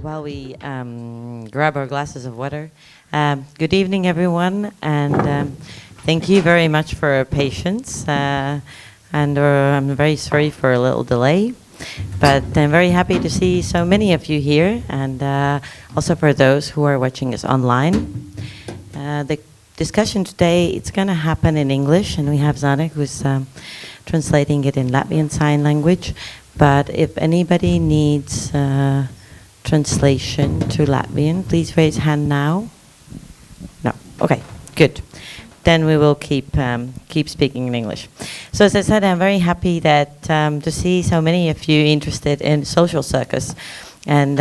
while we grab our glasses of water. Good evening, everyone, and thank you very much for your patience. I'm very sorry for a little delay, but I'm very happy to see so many of you here, and also for those who are watching us online. The discussion today, it's going to happen in English, and we have Zana who's translating it in Latvian Sign Language. But if anybody needs translation to Latvian, please raise hand now. No. Okay. Good. Then we will keep speaking in English. So as I said, I'm very happy that to see so many of you interested in social circus. And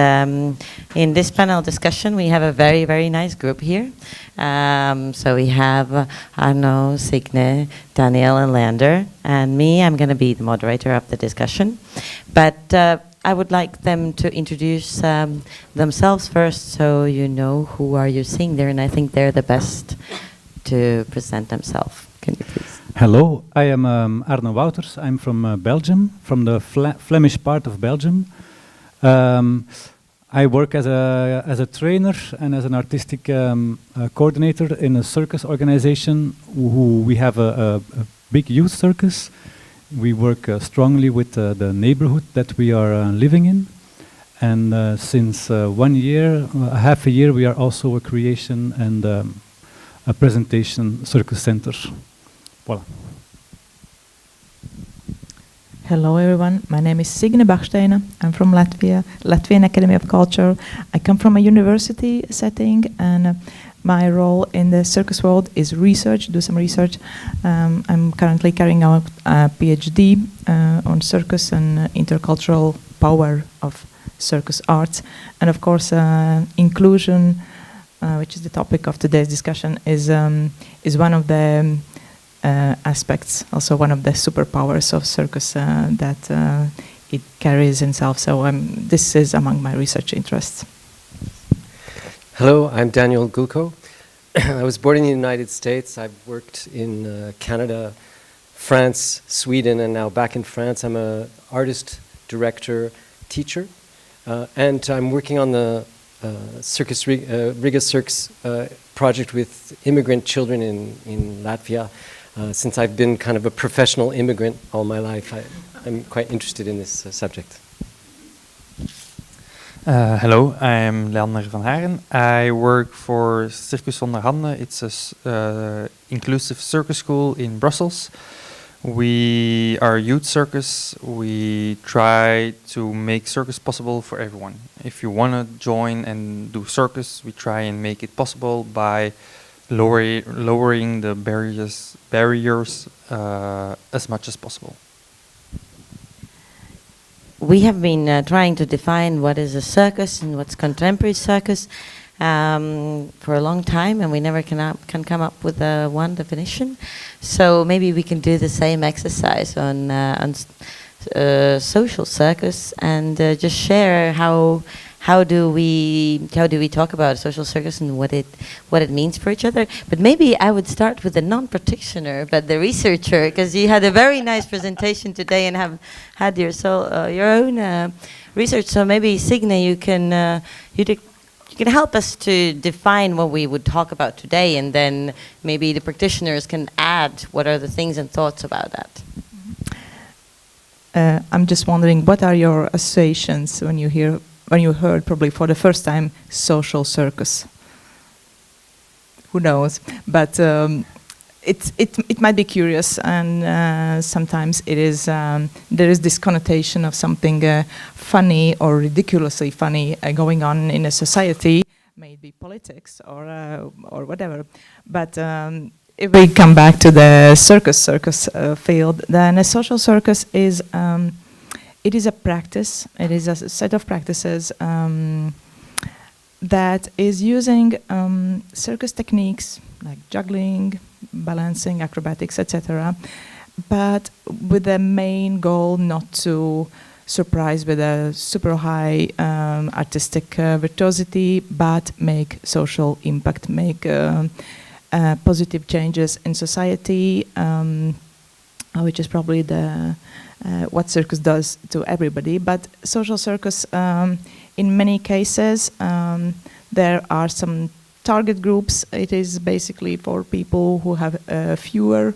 in this panel discussion, we have a very, very nice group here. So we have Arno, Signe, Daniel, and Lander. And me, I'm going to be the moderator of the discussion. But I would like them to introduce themselves first, so you know who are you seeing there. And I think they're the best to present themselves. Can you please? Hello, I am Arno Wouters. I'm from Belgium, from the Flemish part of Belgium. I work as a trainer and as an artistic coordinator in a circus organization. We have a big youth circus. We work strongly with the neighborhood that we are living in. And since 1 year, half a year, we are also a creation and a presentation circus center. Voilà. Hello everyone, my name is Signe Bahšteina. I'm from Latvia, Latvian Academy of Culture. I come from a university setting, and my role in the circus world is research, do some research. I'm currently carrying out a PhD on circus and intercultural power of circus arts. And of course, inclusion, which is the topic of today's discussion, is one of the aspects, also one of the superpowers of circus that it carries in itself. So this is among my research interests. Hello, I'm Daniel Gulko. I was born in the United States. I've worked in Canada, France, Sweden, and now back in France. I'm an artist, director, teacher, and I'm working on the RIGA Cirks project with immigrant children in Latvia. Since I've been kind of a professional immigrant all my life, I'm quite interested in this subject. Hello, I'm Leander van Haren. I work for Circus Zonder Handen. It's a inclusive circus school in Brussels. We are a youth circus. We try to make circus possible for everyone. If you want to join and do circus, we try and make it possible by lowering the barriers as much as possible. We have been trying to define what is a circus and what's contemporary circus for a long time, and we never can come up with one definition. So maybe we can do the same exercise on social circus and just share how do we talk about social circus and what it means for each other. But maybe I would start with the non-practitioner, but the researcher, because you had a very nice presentation today and have had your own research. So maybe Signe, you can help us to define what we would talk about today, and then maybe the practitioners can add what are the things and thoughts about that. I'm just wondering, what are your associations when you heard probably for the first time social circus? Who knows? But it might be curious, and sometimes it is there is this connotation of something funny or ridiculously funny going on in a society, maybe politics or whatever. But if we come back to the circus field, then a social circus is it is a practice. It is a set of practices that is using circus techniques like juggling, balancing, acrobatics, etc., but with the main goal not to surprise with a super high artistic virtuosity, but make social impact, make positive changes in society, which is probably what circus does to everybody. But social circus in many cases, there are some target groups. It is basically for people who have fewer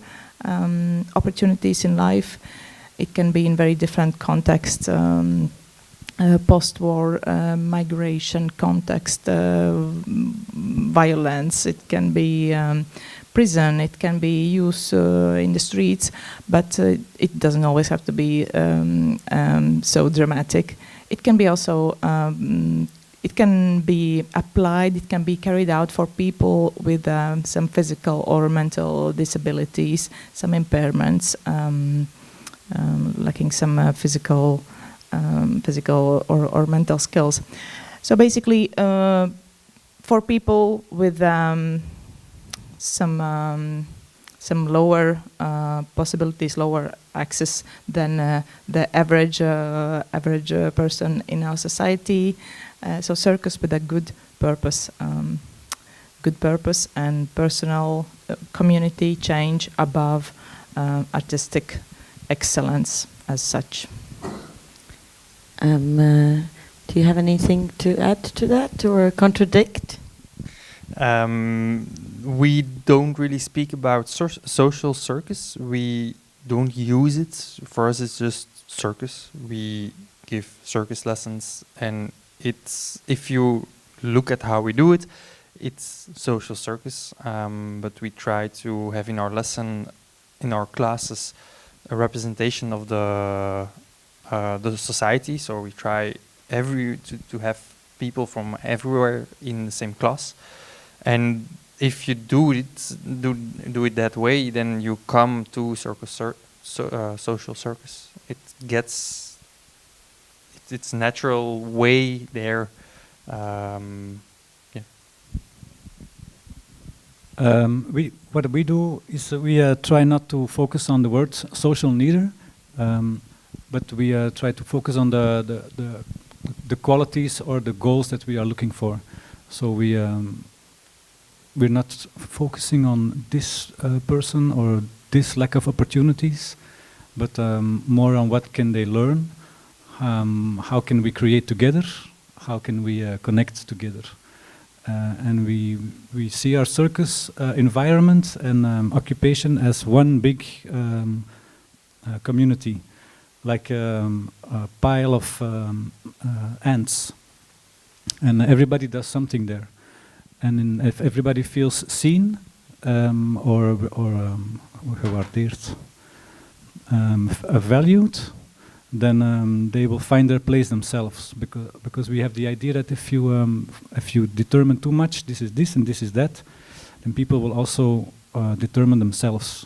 opportunities in life. It can be in very different contexts, post-war migration context, violence. It can be prison. It can be use in the streets, but it doesn't always have to be so dramatic. It can be also it can be applied, it can be carried out for people with some physical or mental disabilities, some impairments, lacking some physical or mental skills. So basically, for people with some lower possibilities, lower access than the average person in our society. So circus with a good purpose and personal community change above artistic excellence as such. Do you have anything to add to that or contradict? We don't really speak about social circus. We don't use it. For us, it's just circus. We give circus lessons, and it's, if you look at how we do it, it's social circus. But we try to have in our lesson, in our classes, a representation of the society. So we try to have people from everywhere in the same class. And if you do it that way, then you come to social circus. It gets its natural way there. What we do is we try not to focus on the word social neither, but we try to focus on the qualities or the goals that we are looking for. So we're not focusing on this person or this lack of opportunities, but more on what can they learn, how can we create together, how can we connect together. And we see our circus environment and occupation as one big community, like a pile of ants, and everybody does something there. And if everybody feels seen or gewaardeerd, valued, then they will find their place themselves. Because we have the idea that if you determine too much, this is this and this is that, then people will also determine themselves.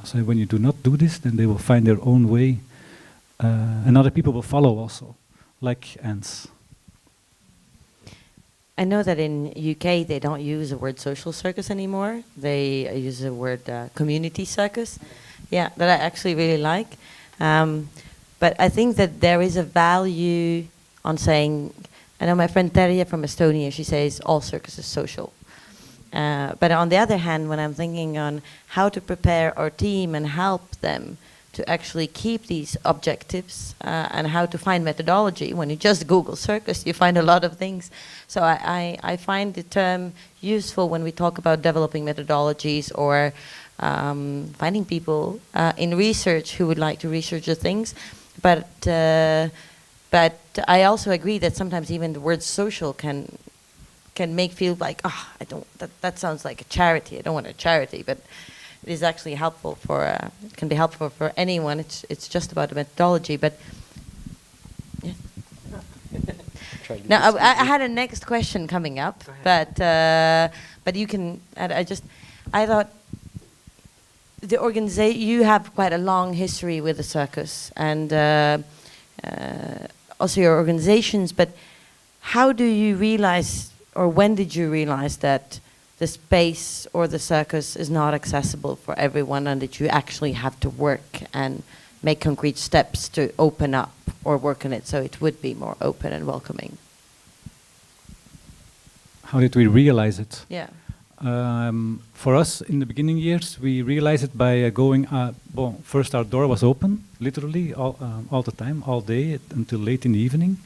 So when you do not do this, then they will find their own way, and other people will follow also, like ants. I know that in UK they don't use the word social circus anymore. They use the word community circus. Yeah, that I actually really like. But I think that there is a value on saying, I know my friend Terje from Estonia, she says all circus is social. But on the other hand, when I'm thinking on how to prepare our team and help them to actually keep these objectives and how to find methodology. When you just Google circus, you find a lot of things. So I find the term useful when we talk about developing methodologies or finding people in research who would like to research the things. But I also agree that sometimes even the word social can make feel like, I don't. That sounds like a charity. I don't want a charity, but it is actually helpful for. It can be helpful for anyone. It's just about the methodology, but. Yeah. Now I had a next question coming up, but you can. I thought. The organization, you have quite a long history with the circus and also your organizations, but how do you realize, or when did you realize that the space or the circus is not accessible for everyone and that you actually have to work and make concrete steps to open up or work on it so it would be more open and welcoming? How did we realize it? Yeah. For us, in the beginning years, we realized it by going. First, our door was open, literally all the time, all day until late in the evening,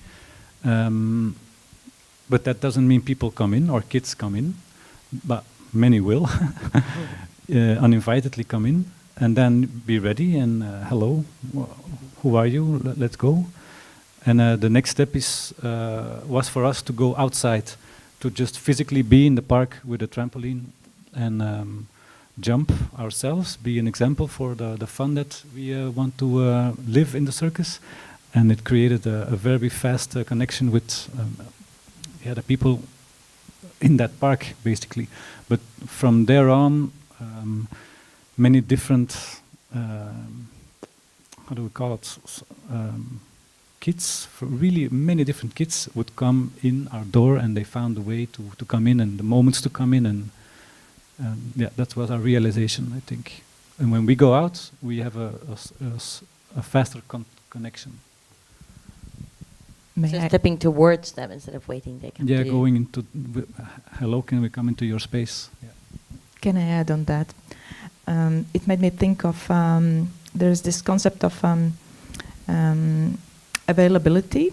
But that doesn't mean people come in or kids come in, but many will uninvitedly come in and then be ready and hello, who are you? Let's go. And the next step was for us to go outside, to just physically be in the park with a trampoline and jump ourselves, be an example for the fun that we want to live in the circus. And it created a very fast connection with the people in that park, basically. But from there on, many different, how do we call it, kids, really many different kids would come in our door, and they found a way to come in and the moments to come in, and that was our realization, I think. And when we go out, we have a faster connection. So stepping towards them instead of waiting, they come to you. Going into, hello, can we come into your space? Yeah. Can I add on that? It made me think of, there's this concept of availability,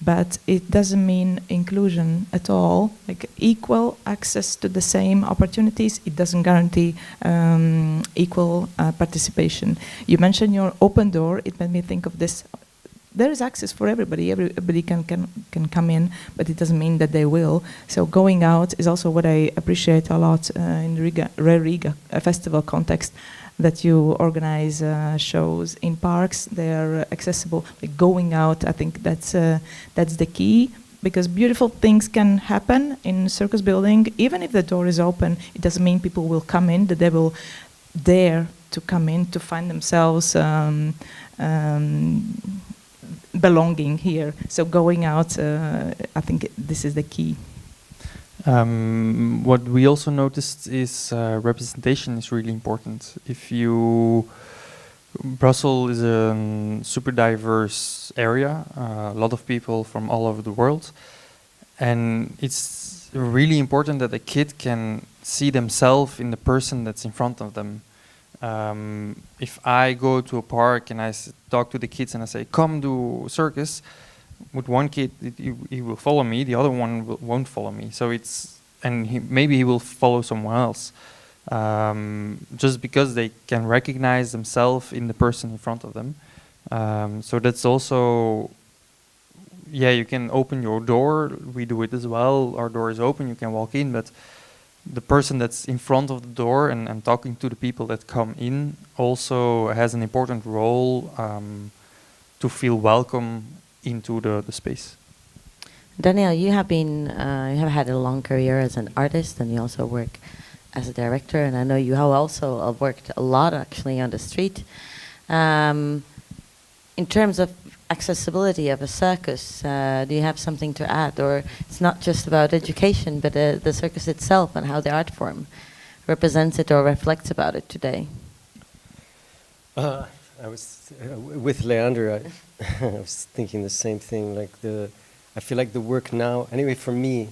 but it doesn't mean inclusion at all. Like equal access to the same opportunities, it doesn't guarantee equal participation. You mentioned your open door, it made me think of this. There is access for everybody. Everybody can come in, but it doesn't mean that they will. So going out is also what I appreciate a lot in RE RIGA, a festival context, that you organize shows in parks. They are accessible. Like going out, I think that's the key, because beautiful things can happen in circus building. Even if the door is open, it doesn't mean people will come in, that they will dare to come in to find themselves belonging here. So going out, I think this is the key. What we also noticed is representation is really important. Brussels is a super diverse area, a lot of people from all over the world, and it's really important that a kid can see themselves in the person that's in front of them. If I go to a park and I talk to the kids and I say, come do circus, with one kid he will follow me, the other one won't follow me. So maybe he will follow someone else, just because they can recognize themselves in the person in front of them. So that's also, you can open your door. We do it as well. Our door is open, you can walk in, but the person that's in front of the door and talking to the people that come in also has an important role to feel welcome into the space. Daniel, you have had a long career as an artist, and you also work as a director, and I know you have also worked a lot actually on the street. In terms of accessibility of a circus, do you have something to add? Or it's not just about education, but the circus itself and how the art form represents it or reflects about it today? I was with Leander. I was thinking the same thing. I feel like the work now. Anyway, for me,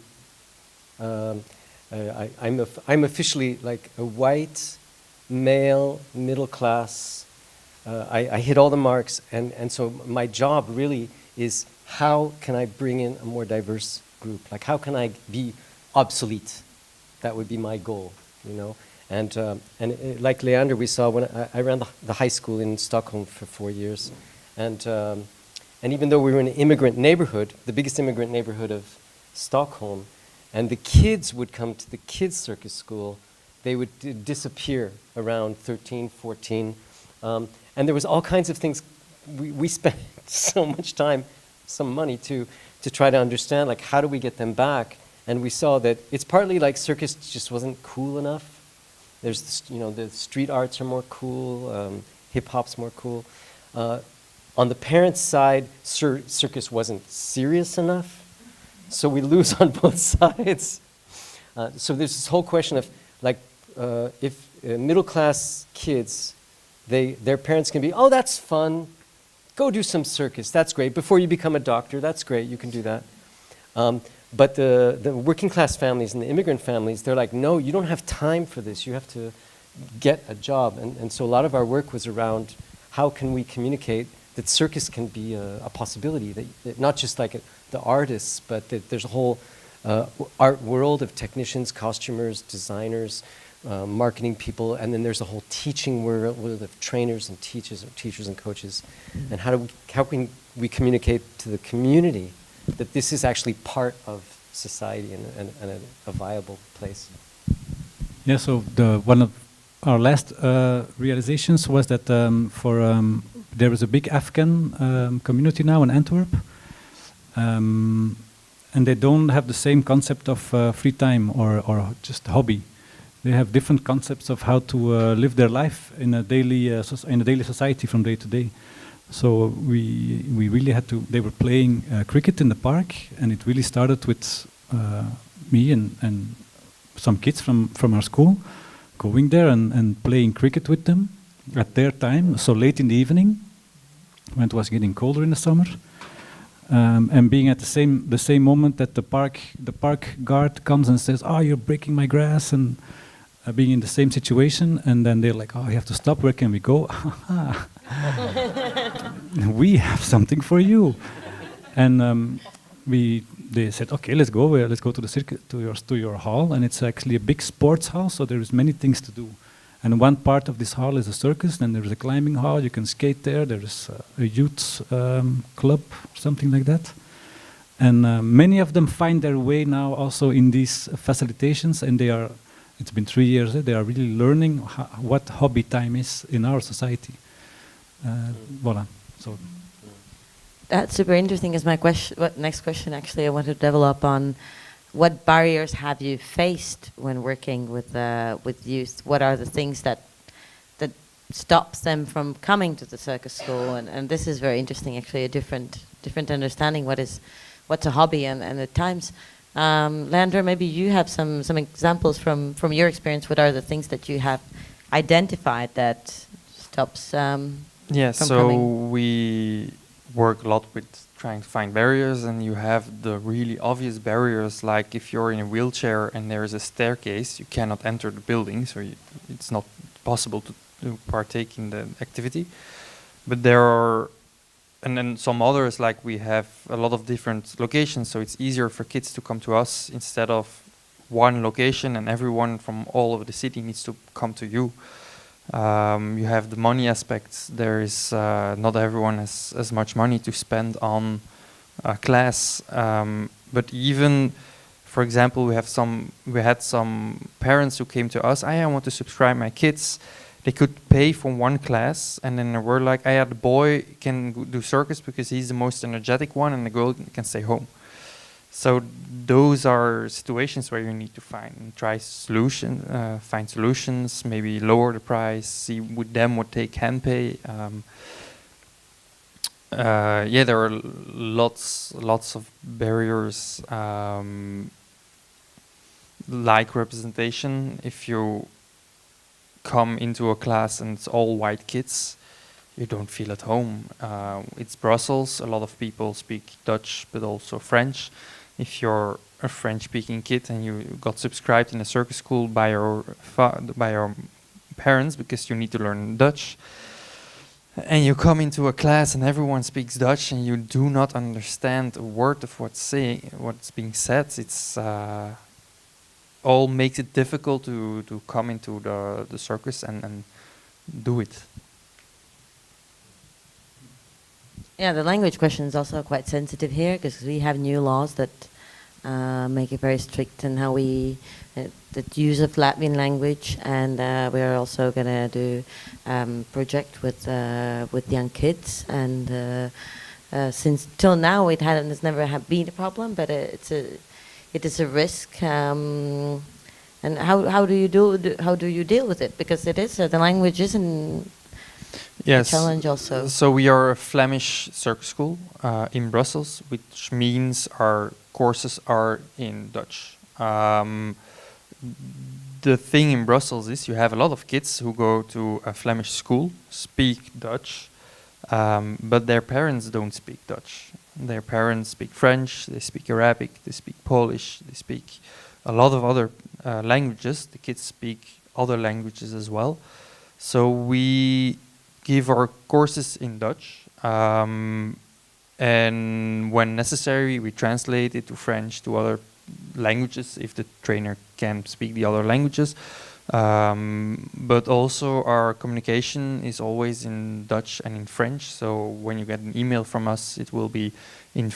I'm officially like a white male middle class. I hit all the marks, and so my job really is, how can I bring in a more diverse group? Like, how can I be obsolete? That would be my goal, you know. And like Leander, we saw when I ran the high school in Stockholm for 4 years, and even though we were in an immigrant neighborhood, the biggest immigrant neighborhood of Stockholm, and the kids would come to the kids' circus school, they would disappear around 13, 14. And there was all kinds of things. We spent so much time, some money to try to understand, like, how do we get them back? And we saw that it's partly like circus just wasn't cool enough. There's this, the street arts are more cool, hip hop's more cool. On the parents' side, circus wasn't serious enough. So we lose on both sides. So there's this whole question of, like, if middle class kids, their parents can be, oh, that's fun, go do some circus, that's great. Before you become a doctor, that's great, you can do that. But the working class families and the immigrant families, they're like, no, you don't have time for this, you have to get a job. And so a lot of our work was around, how can we communicate that circus can be a possibility, that not just like the artists, but that there's a whole art world of technicians, costumers, designers, marketing people, and then there's a whole teaching world of trainers and teachers and coaches. And how can we communicate to the community that this is actually part of society and a viable place? Yeah, so one of our last realizations was that there is a big Afghan community now in Antwerp, and they don't have the same concept of free time or just hobby. They have different concepts of how to live their life in a daily society from day to day. So we really had to. They were playing cricket in the park, and it really started with me and some kids from our school going there and playing cricket with them at their time, so late in the evening when it was getting colder in the summer, and being at the same moment that the park guard comes and says, "Oh, you're breaking my grass," and being in the same situation, and then they're like, "Oh, you have to stop. Where can we go?" We have something for you, and they said, "Okay, let's go. Let's go to the circuit, to your hall," and it's actually a big sports hall, so there is many things to do. And one part of this hall is a circus. Then there is a climbing hall. You can skate there. There is a youth club, something like that. And many of them find their way now also in these facilitations, and it's been 3 years. They are really learning what hobby time is in our society. Voilà. So. That's super interesting. Is my next question actually? I want to develop on what barriers have you faced when working with youth? What are the things that stops them from coming to the circus school? And this is very interesting. Actually, a different understanding what's a hobby and at times. Leandro, maybe you have some examples from your experience. What are the things that you have identified that stops from coming? We work a lot with trying to find barriers, and you have the really obvious barriers, like if you're in a wheelchair and there is a staircase, you cannot enter the building, so it's not possible to partake in the activity. But there are, and then some others, like we have a lot of different locations, so it's easier for kids to come to us instead of one location and everyone from all over the city needs to come to you. You have the money aspects. There is not everyone has as much money to spend on a class, but even, for example, we had some parents who came to us. I want to subscribe my kids. They could pay for one class, and then they were like, the boy can do circus because he's the most energetic one, and the girl can stay home. So those are situations where you need to find solutions, maybe lower the price, see with them what they can pay. There are lots of barriers, like representation. If you come into a class and it's all white kids, you don't feel at home. It's Brussels. A lot of people speak Dutch, but also French. If you're a French-speaking kid and you got subscribed in a circus school by your parents because you need to learn Dutch, and you come into a class and everyone speaks Dutch and you do not understand a word of what's being said, it's all makes it difficult to come into the circus and do it. Yeah, the language question is also quite sensitive here because we have new laws that make it very strict in how we the use of Latvian language, and we are also going to do project with young kids, and since till now it's never been a problem, but it is a risk. And how do you deal with it? Because it is the language isn't. Yes. Challenge also. So we are a Flemish circus school in Brussels, which means our courses are in Dutch. The thing in Brussels is you have a lot of kids who go to a Flemish school, speak Dutch, but their parents don't speak Dutch. Their parents speak French, they speak Arabic, they speak Polish, they speak a lot of other languages. The kids speak other languages as well. So we give our courses in Dutch, and when necessary, we translate it to French, to other languages, if the trainer can speak the other languages. But also our communication is always in Dutch and in French, so when you get an email from us, it will be in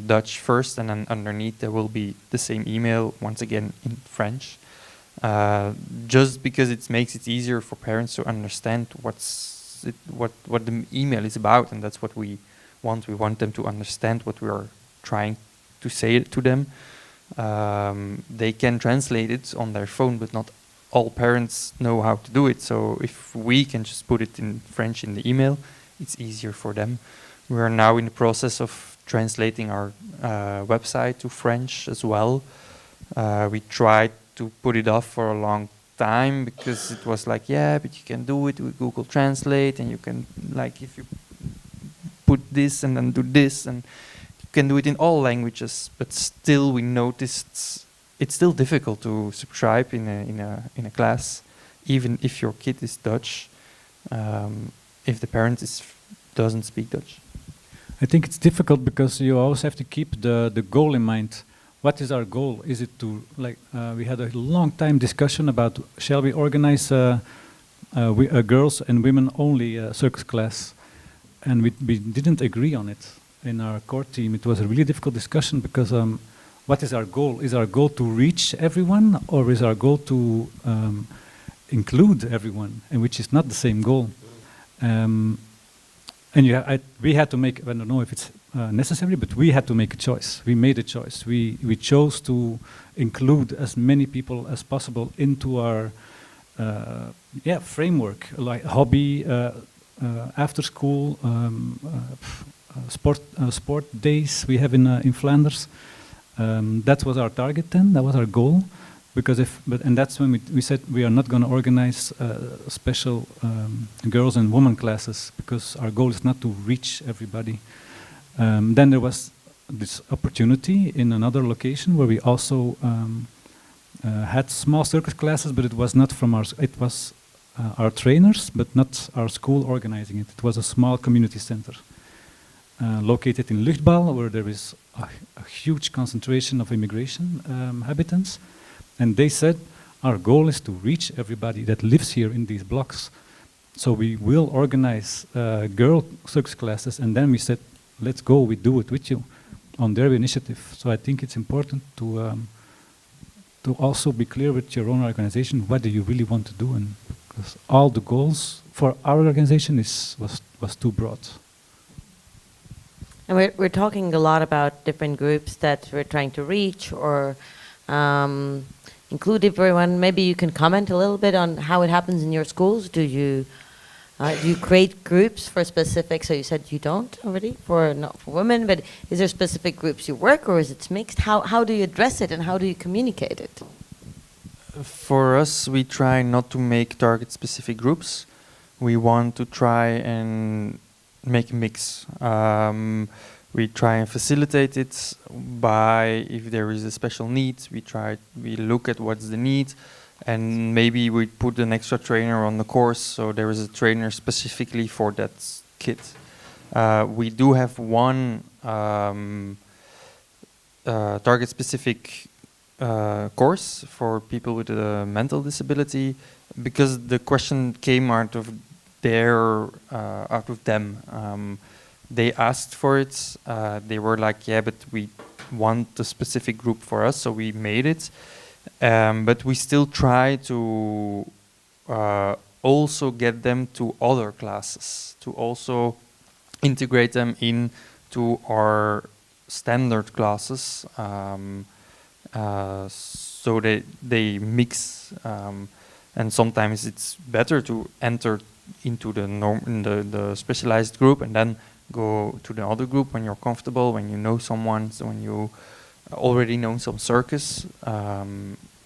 Dutch first, and then underneath there will be the same email, once again in French. Just because it makes it easier for parents to understand what the email is about, and that's what we want. We want them to understand what we are trying to say to them. They can translate it on their phone, but not all parents know how to do it. So if we can just put it in French in the email, it's easier for them. We are now in the process of translating our website to French as well. We tried to put it off for a long time because it was like, yeah, but you can do it with Google Translate, and you can, like, if you put this and then do this, and you can do it in all languages. But still, we noticed it's still difficult to subscribe in a class, even if your kid is Dutch, if the parent doesn't speak Dutch. I think it's difficult because you always have to keep the goal in mind. What is our goal? Is it to, like, we had a long time discussion about, shall we organize a girls and women only circus class? And we didn't agree on it in our core team. It was a really difficult discussion because what is our goal? Is our goal to reach everyone, or is our goal to include everyone, and which is not the same goal? And we had to make, I don't know if it's necessary, but we had to make a choice. We made a choice. We chose to include as many people as possible into our framework, like hobby, after school, sport days we have in Flanders. That was our target then. That was our goal, because and that's when we said we are not going to organize special girls and women classes, because our goal is not to reach everybody. Then there was this opportunity in another location where we also had small circus classes, but it was not from it was our trainers, but not our school organizing it. It was a small community center located in Luchtbal, where there is a huge concentration of immigration habitants. And they said, our goal is to reach everybody that lives here in these blocks. So we will organize girl circus classes, and then we said, let's go, we do it with you on their initiative. So I think it's important to also be clear with your own organization, what do you really want to do, and because all the goals for our organization was too broad. And we're talking a lot about different groups that we're trying to reach or include everyone. Maybe you can comment a little bit on how it happens in your schools. Do you create groups for specific? So you said you don't already not for women, but is there specific groups you work, or is it mixed? How do you address it, and how do you communicate it? For us, we try not to make target-specific groups. We want to try and make a mix. We try and facilitate it by, if there is a special need, we look at what's the need, and maybe we put an extra trainer on the course, so there is a trainer specifically for that kid. We do have one target-specific course for people with a mental disability, because the question came out of them. They asked for it. They were like, yeah, but we want a specific group for us, so we made it. But we still try to also get them to other classes, to also integrate them into our standard classes, so they mix. And sometimes it's better to enter into the specialized group and then go to the other group when you're comfortable, when you know someone, so when you already know some circus,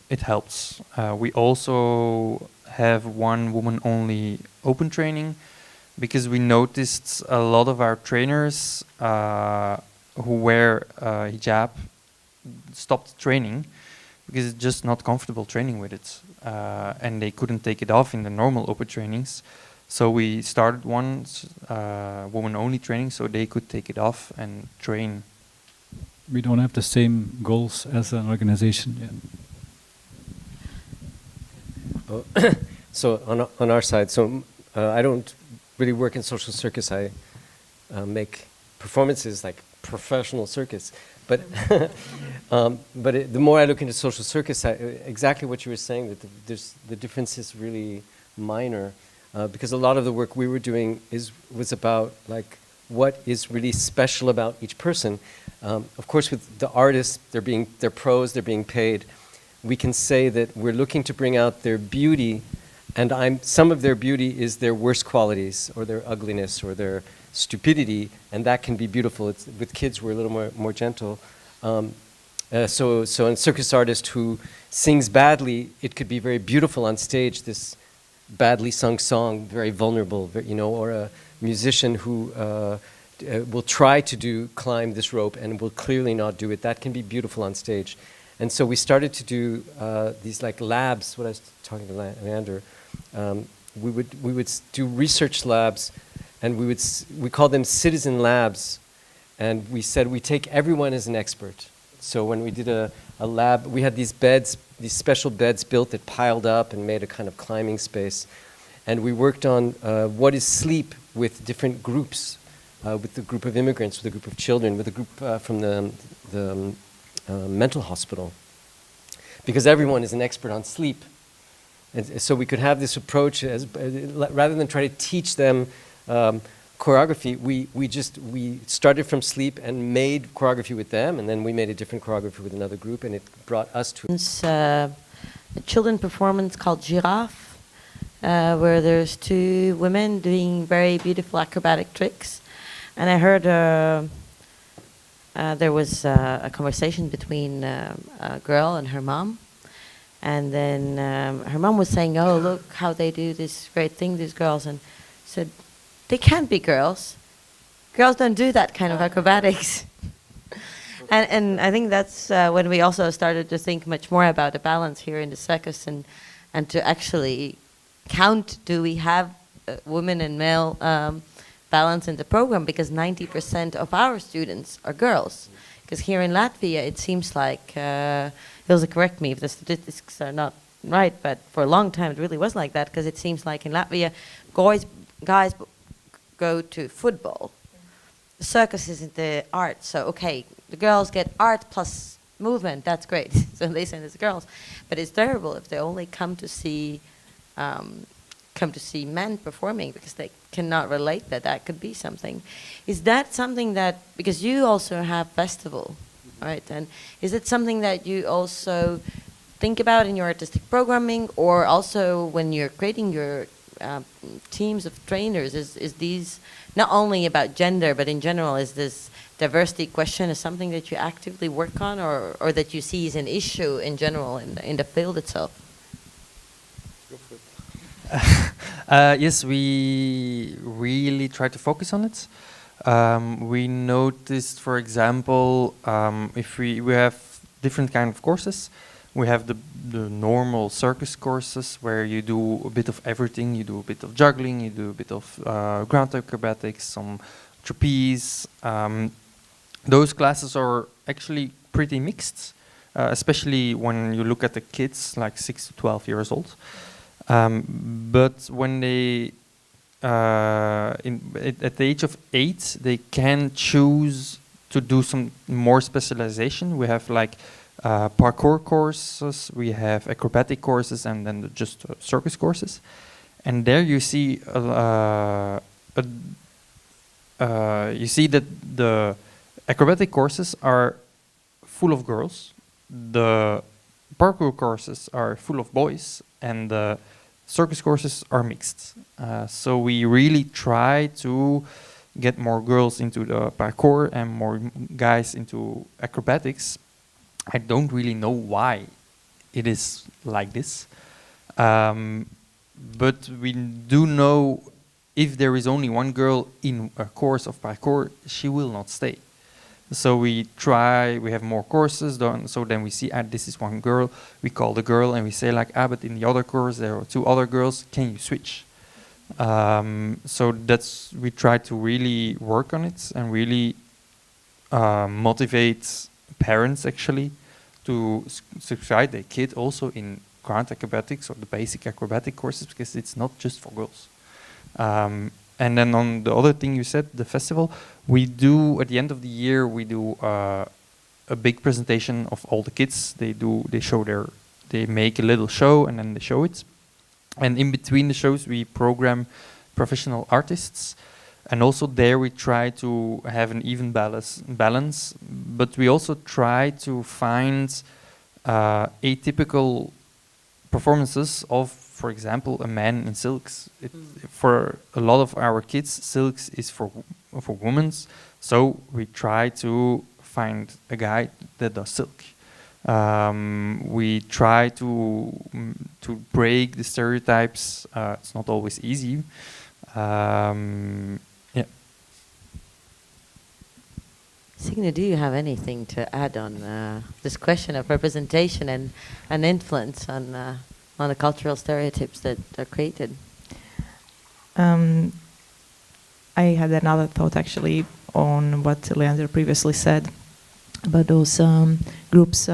it helps. We also have one woman-only open training, because we noticed a lot of our trainers who wear hijab stopped training because it's just not comfortable training with it, and they couldn't take it off in the normal open trainings. So we started one woman-only training, so they could take it off and train. We don't have the same goals as an organization yet. Oh, so on our side, so I don't really work in social circus. I make performances like professional circus. But the more I look into social circus, exactly what you were saying, that the difference is really minor, because a lot of the work we were doing was about like what is really special about each person. Of course, with the artists, they're pros, they're being paid. We can say that we're looking to bring out their beauty, and some of their beauty is their worst qualities, or their ugliness, or their stupidity, and that can be beautiful. With kids, we're a little more gentle. So a circus artist who sings badly, it could be very beautiful on stage, this badly sung song, very vulnerable, or a musician who will try to climb this rope and will clearly not do it. That can be beautiful on stage. And so we started to do these like labs, what I was talking to Leander, we would do research labs, and we called them citizen labs, and we said we take everyone as an expert. So when we did a lab, we had these special beds built that piled up and made a kind of climbing space, and we worked on what is sleep with different groups, with the group of immigrants, with a group of children, with a group from the mental hospital, because everyone is an expert on sleep. And so we could have this approach rather than try to teach them choreography, we started from sleep and made choreography with them, and then we made a different choreography with another group, and it brought us to a children performance called Giraffe, where there's two women doing very beautiful acrobatic tricks. And I heard there was a conversation between a girl and her mom. And then her mom was saying, oh, look how they do this great thing, these girls. And said, they can't be girls. Girls don't do that kind of acrobatics. and I think that's when we also started to think much more about the balance here in the circus, and to actually count, do we have women and male balance in the program, because 90% of our students are girls. Because here in Latvia, it seems like, Ilse, correct me if the statistics are not right, but for a long time it really was like that, because it seems like in Latvia, guys go to football. The circus isn't the art, so okay, the girls get art plus movement, that's great. So they send us girls. But it's terrible if they only come to see men performing, because they cannot relate that could be something. Is that something that, because you also have festival, right? And is it something that you also think about in your artistic programming, or also when you're creating your teams of trainers, is these not only about gender, but in general, is this diversity question is something that you actively work on, or that you see as an issue in general in the field itself? Yes, we really try to focus on it. We noticed, for example, if we have different kind of courses. We have the normal circus courses where you do a bit of everything. You do a bit of juggling, you do a bit of ground acrobatics, some trapeze. Those classes are actually pretty mixed, especially when you look at the kids like 6 to 12 years old. But when they, at the age of 8, they can choose to do some more specialization. We have like parkour courses, we have acrobatic courses, and then just circus courses. And there you see that the acrobatic courses are full of girls, the parkour courses are full of boys, and the circus courses are mixed. So we really try to get more girls into the parkour and more guys into acrobatics. I don't really know why it is like this. But we do know if there is only one girl in a course of parkour, she will not stay. So we have more courses done, so then we see, this is one girl, we call the girl and we say like, but in the other course there are 2 other girls, can you switch? So we try to really work on it and really motivate parents actually to subscribe their kid also in ground acrobatics or the basic acrobatic courses, because it's not just for girls. And then on the other thing you said, the festival, we do, at the end of the year, we do a big presentation of all the kids. They make a little show and then they show it. And in between the shows, we program professional artists. And also there we try to have an even balance, but we also try to find atypical performances of, for example, a man in silks. For a lot of our kids, silks is for women, so we try to find a guy that does silk. We try to break the stereotypes. It's not always easy. Signe, do you have anything to add on this question of representation and influence on the cultural stereotypes that are created? I had another thought actually on what Leander previously said about those groups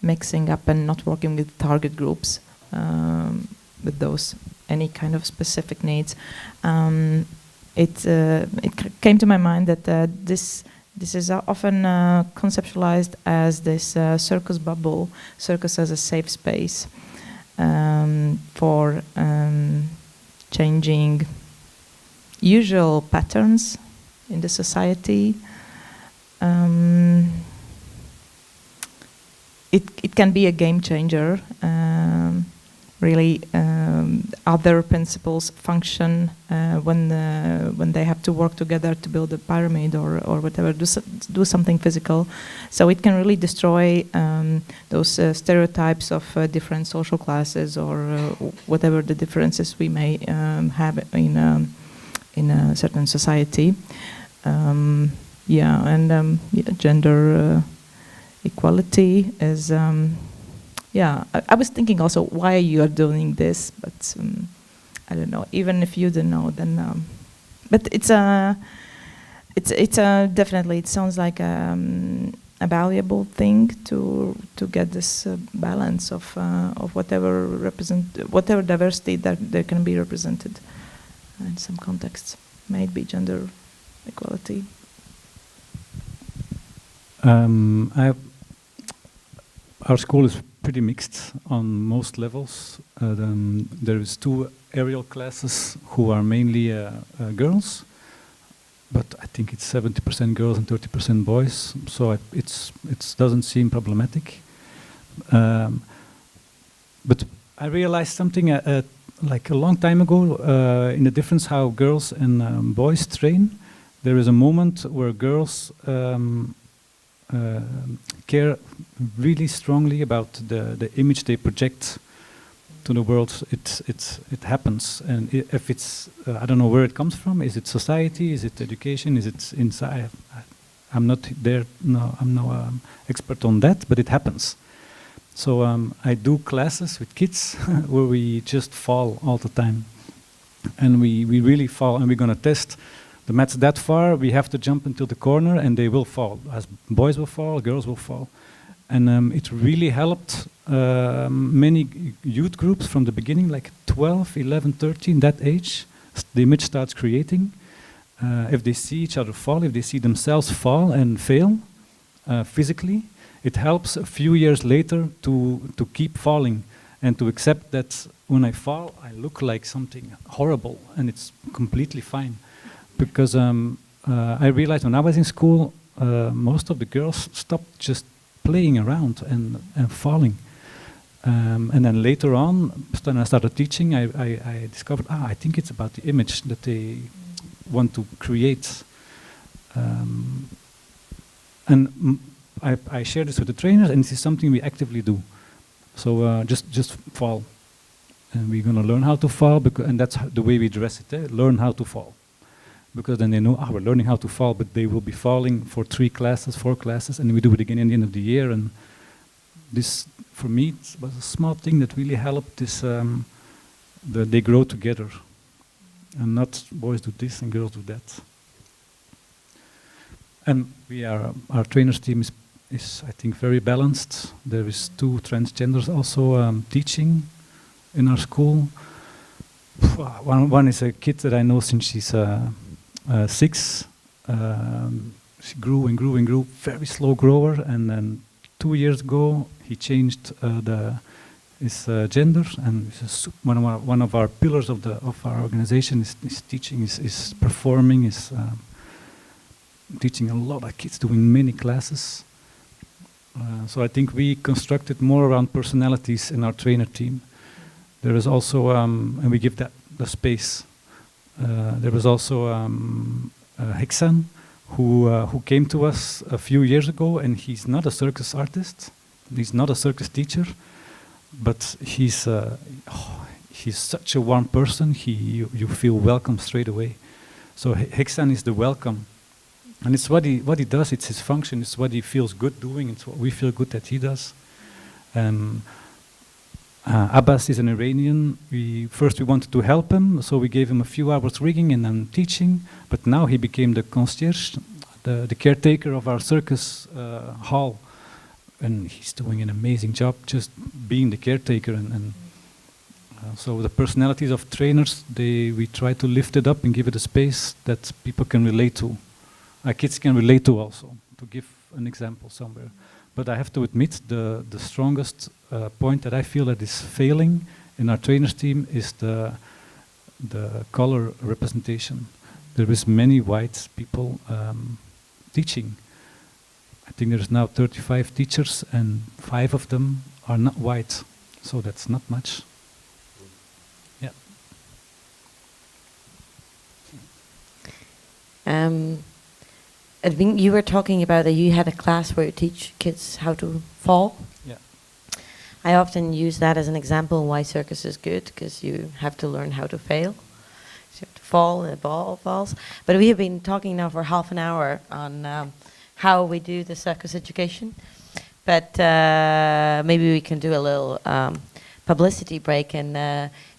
mixing up and not working with target groups with those any kind of specific needs. It came to my mind that this is often conceptualized as this circus bubble, circus as a safe space for changing usual patterns in the society. It can be a game changer. Really, other principles function when they have to work together to build a pyramid or whatever, do something physical. So it can really destroy those stereotypes of different social classes or whatever the differences we may have in a certain society. Gender equality is. I was thinking also why you are doing this, but I don't know. Even if you don't know, then but it's definitely, it sounds like a valuable thing to get this balance of whatever diversity that there can be represented in some contexts. May it be gender equality. Our school is pretty mixed on most levels. There is 2 aerial classes who are mainly girls, but I think it's 70% girls and 30% boys, so it doesn't seem problematic. But I realized something like a long time ago in the difference how girls and boys train. There is a moment where girls care really strongly about the image they project to the world. It happens, and if it's I don't know where it comes from. Is it society? Is it education? Is it inside? I'm not there. No, I'm no expert on that, but it happens. So I do classes with kids where we just fall all the time, and we really fall, and we're gonna test. The mats that far, we have to jump into the corner and they will fall. As boys will fall, girls will fall. And it really helped many youth groups from the beginning, like 12, 11, 13, that age. The image starts creating. If they see each other fall, if they see themselves fall and fail physically, it helps a few years later to keep falling and to accept that when I fall, I look like something horrible and it's completely fine. Because I realized when I was in school, most of the girls stopped just playing around and falling. And then later on, when I started teaching, I discovered, I think it's about the image that they want to create. And I share this with the trainers, and this is something we actively do. So just fall. And we're going to learn how to fall, and that's the way we dress it, learn how to fall. Because then they know, we're learning how to fall, but they will be falling for 3 classes, 4 classes, and we do it again at the end of the year. And this, for me, was a small thing that really helped this, they grow together. and not boys do this and girls do that. And our trainers team is I think very balanced. There is 2 transgenders also teaching in our school. One is a kid that I know since she's 6. She grew and grew and grew, very slow grower, and then 2 years ago he changed his gender, and one of our pillars of our organization is teaching, is performing, is teaching a lot of kids, doing many classes. So I think we constructed more around personalities in our trainer team. There is also, and we give that the space. There was also Hexan, who came to us a few years ago, and he's not a circus artist, he's not a circus teacher, but he's such a warm person. You feel welcome straight away. So Hexan is the welcome, and it's what he does. It's his function. It's what he feels good doing. It's what we feel good that he does. Abbas is an Iranian. We wanted to help him, so we gave him a few hours rigging and then teaching, but now he became the concierge, the caretaker of our circus hall, and he's doing an amazing job just being the caretaker. So the personalities of trainers, we try to lift it up and give it a space that people can relate to. Our kids can relate to also, to give an example somewhere. But I have to admit, the strongest point that I feel that is failing in our trainers team is the color representation. There is many white people teaching. I think there's now 35 teachers, and 5 of them are not white, so that's not much. Yeah. I think you were talking about that you had a class where you teach kids how to fall. Yeah. I often use that as an example why circus is good, because you have to learn how to fail. So you have to fall and the ball falls. But we have been talking now for half an hour on how we do the circus education. But maybe we can do a little publicity break, and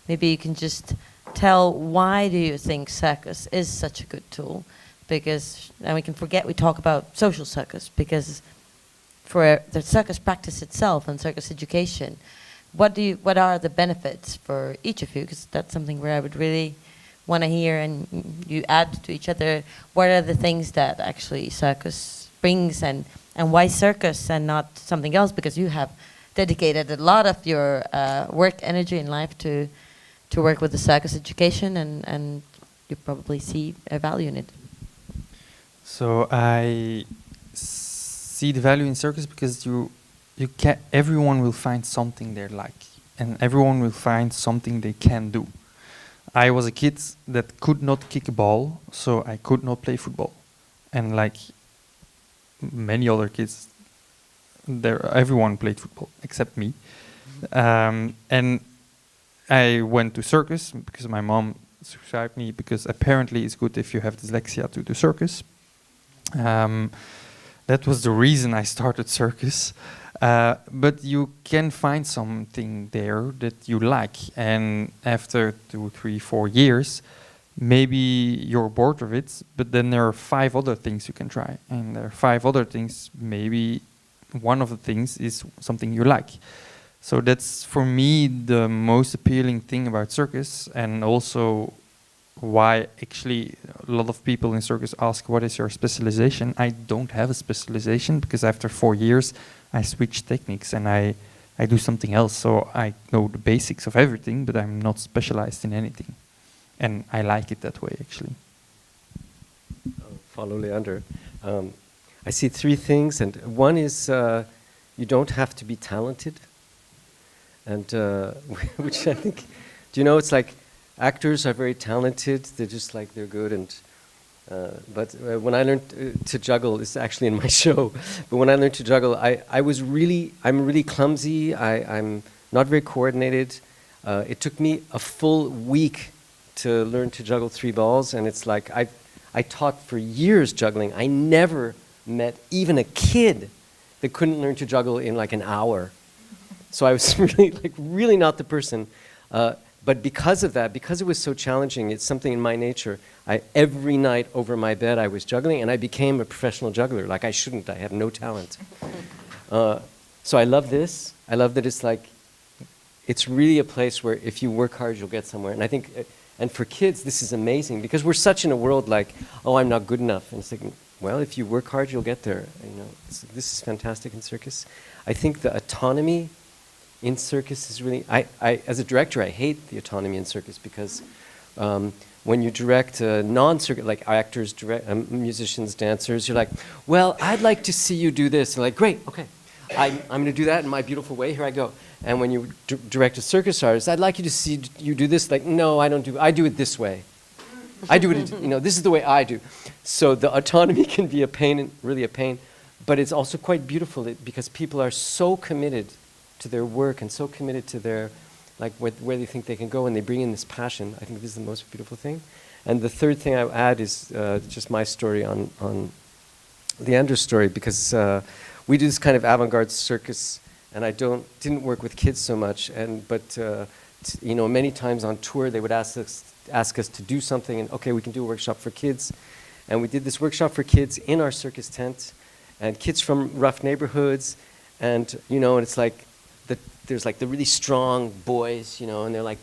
maybe you can just tell why do you think circus is such a good tool? Because, and we can forget we talk about social circus, because for the circus practice itself and circus education, what are the benefits for each of you? Because that's something where I would really want to hear, and you add to each other, what are the things that actually circus brings, and why circus and not something else? Because you have dedicated a lot of your work, energy in life to work with the circus education, and you probably see a value in it. So I see the value in circus because everyone will find something they like, and everyone will find something they can do. I was a kid that could not kick a ball, so I could not play football. And like many other kids, everyone played football except me. And I went to circus because my mom subscribed me, because apparently it's good if you have dyslexia to do circus. That was the reason I started circus. But you can find something there that you like, and after 2, 3, 4 years, maybe you're bored of it, but then there are 5 other things you can try, and there are 5 other things, maybe one of the things is something you like. So that's, for me, the most appealing thing about circus, and also why actually a lot of people in circus ask, what is your specialization? I don't have a specialization, because after 4 years I switch techniques and I do something else. So I know the basics of everything, but I'm not specialized in anything. And I like it that way, actually. Follow Leander. I see 3 things, and one is you don't have to be talented, and which I think, do you know, it's like actors are very talented. They're just like, they're good, and but when I learned to juggle, it's actually in my show, but when I learned to juggle, I'm really clumsy. I'm not very coordinated. It took me a full week to learn to juggle 3 balls, and it's like I taught for years juggling. I never met even a kid that couldn't learn to juggle in like an hour. So I was really not the person. But because of that, because it was so challenging, it's something in my nature. Every night over my bed I was juggling, and I became a professional juggler. Like I shouldn't, I have no talent. So I love this. I love that it's like, it's really a place where if you work hard, you'll get somewhere. And I think, and for kids, this is amazing because we're such in a world like, oh, I'm not good enough. And it's like, well, if you work hard, you'll get there. You know, this is fantastic in Circus. I think the autonomy in Circus is really, as a director, I hate the autonomy in Circus because when you direct non-circuit, like actors, musicians, dancers, you're like, well, I'd like to see you do this. And like, great, okay. I'm going to do that in my beautiful way. Here I go. And when you direct a circus artist, I'd like you to see you do this. Like, no, I do it this way. I do it, this is the way I do. So the autonomy can be a pain, really a pain, but it's also quite beautiful because people are so committed to their work and so committed to their, like where they think they can go, and they bring in this passion. I think this is the most beautiful thing. And the third thing I would add is just my story on Leander's story, because we do this kind of avant-garde circus, and I didn't work with kids so much, but many times on tour they would ask us to do something, and okay, we can do a workshop for kids. And we did this workshop for kids in our circus tent, and kids from rough neighborhoods, and it's like, there's like the really strong boys, and they're like,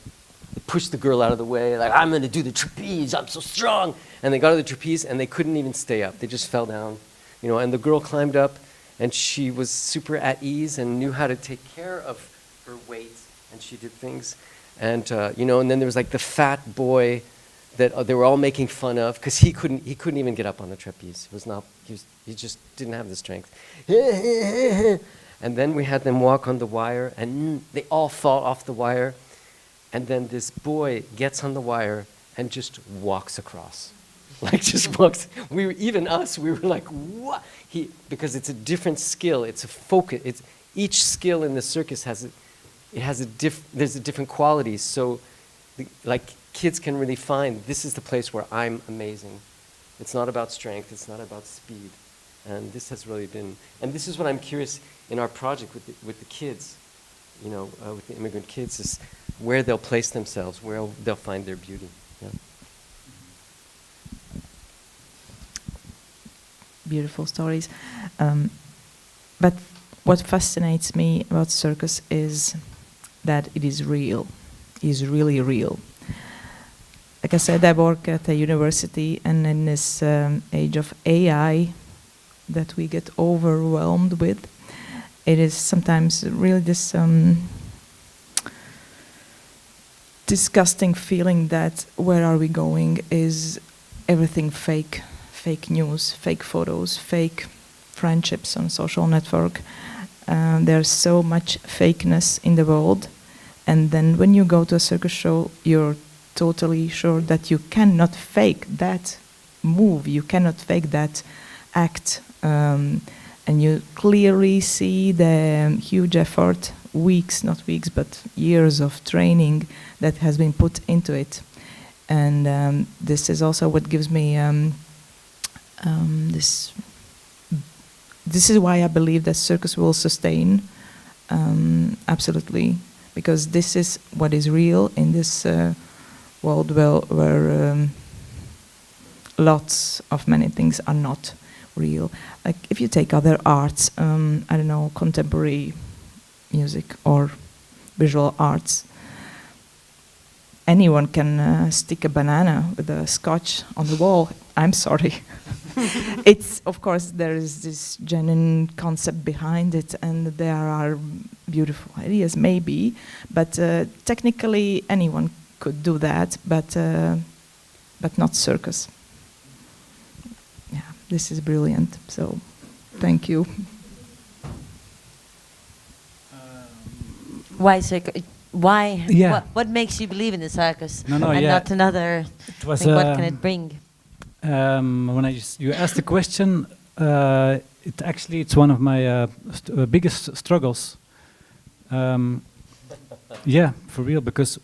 they push the girl out of the way, like, I'm gonna do the trapeze, I'm so strong. And they got to the trapeze and they couldn't even stay up, they just fell down, and the girl climbed up, and she was super at ease and knew how to take care of her weight, and she did things. And and then there was like the fat boy that they were all making fun of because he couldn't even get up on the trapeze. He just didn't have the strength. And then we had them walk on the wire, and they all fall off the wire. And then this boy gets on the wire and just walks across. Like just walks. We were like, what? Because it's a different skill. It's a focus. Each skill in the circus there's a different quality. So, like kids can really find this is the place where I'm amazing. It's not about strength. It's not about speed. And this has really been. And this is what I'm curious in our project with the kids. With the immigrant kids, is where they'll place themselves, where they'll find their beauty. Yeah. Beautiful stories. But what fascinates me about circus is that it is real, is really real. Like I said, I work at a university, and in this age of AI that we get overwhelmed with, it is sometimes really this disgusting feeling that where are we going? Is everything fake? Fake news, fake photos, fake friendships on social network. There's so much fakeness in the world. And then when you go to a circus show, you're totally sure that you cannot fake that move, you cannot fake that act. And you clearly see the huge effort, not weeks, but years of training that has been put into it. And this is also what gives me this is why I believe that circus will sustain, absolutely, because this is what is real in this world where lots of many things are not real. Like if you take other arts, I don't know, contemporary music or visual arts, anyone can stick a banana with a scotch on the wall. I'm sorry. It's, of course, there is this genuine concept behind it, and there are beautiful ideas, maybe, but technically anyone could do that, but not circus. Yeah, this is brilliant. So, thank you. Why circus? Why? Yeah. What makes you believe in the circus? No, and yeah. not another It was, thing? What can it bring? When you asked the question, it's one of my biggest struggles. Yeah, for real, because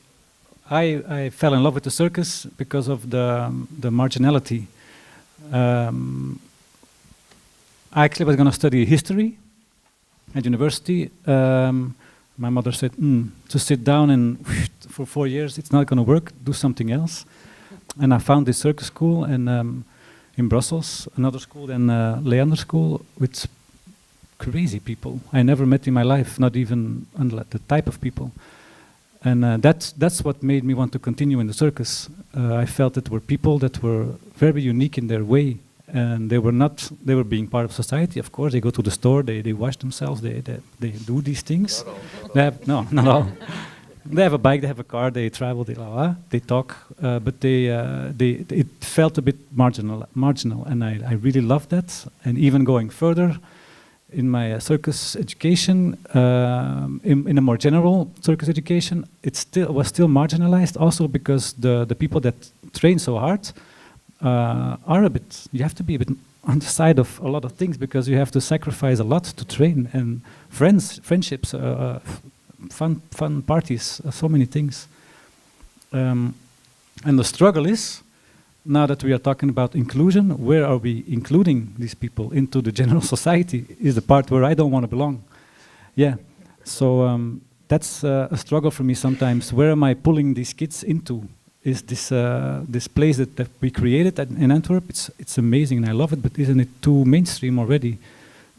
I fell in love with the circus because of the marginality. I actually was going to study history at university. My mother said, to sit down and for 4 years, it's not going to work, do something else. And I found this circus school and in Brussels, another school than Leander School, with crazy people I never met in my life, not even the type of people. And that's what made me want to continue in the circus. I felt that there were people that were very unique in their way, and they were being part of society, of course. They go to the store, they wash themselves, they do these things. Not all. They have a bike, they have a car, they travel, they talk, but it felt a bit marginal, and I really loved that. And even going further, in my circus education, in a more general circus education, was still marginalized also because the people that train so hard you have to be a bit on the side of a lot of things because you have to sacrifice a lot to train, and friendships, fun parties, so many things. And the struggle is, now that we are talking about inclusion, where are we including these people into the general society is the part where I don't want to belong. Yeah, so that's a struggle for me sometimes. Where am I pulling these kids into? Is this place that we created in Antwerp? It's amazing and I love it, but isn't it too mainstream already